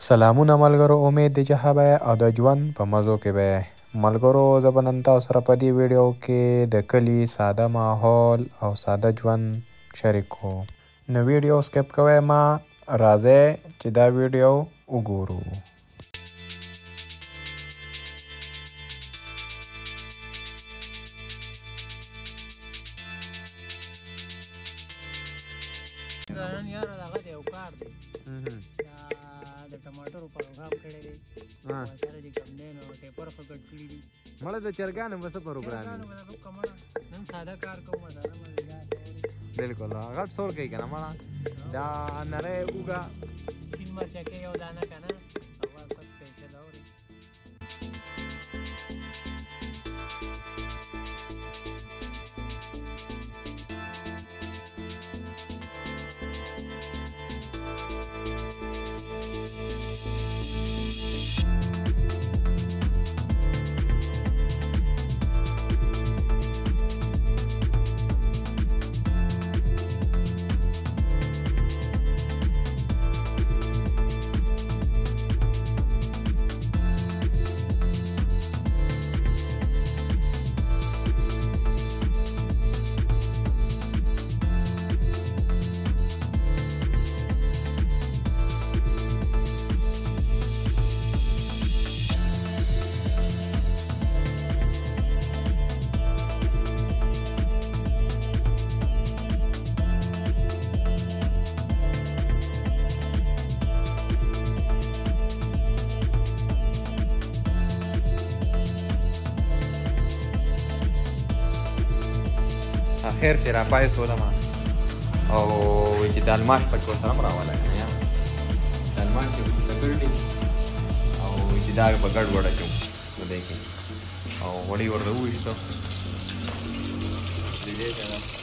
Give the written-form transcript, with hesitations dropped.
سلامونه ملګرو، امید دی چې ښه به او د ژوند په مزو کې به ملګرو. زه به نن تاسو سره په دې ویډیو کې د کلي ساده ماحول او ساده ژوند شریک کوم. نو ویډیو سکپ کوئ مه، راځئ چې دا ویډیو وګورو. نن یاره دغه دی یو کار دی د ټماټرو پروګرام کړی دی سره چې کوم دی نو ټیپر خو ګډ کړي دي مړه د چرګانو به څه پروګرام نن ساده کار کوم ساده مزیدار بالکل غټ سور کوي که نه مړه دا نری اوږه شین مرچکې یو دانه که نه هغه کت پیسل اوري خیر چې راپای سولم او چې د الماس پکې ورسره هم راواله که نه د الماس چې ورته کړي او چې دا په ګډ وډه کې په دې کې او غوړي ورته وویشتو د دې سره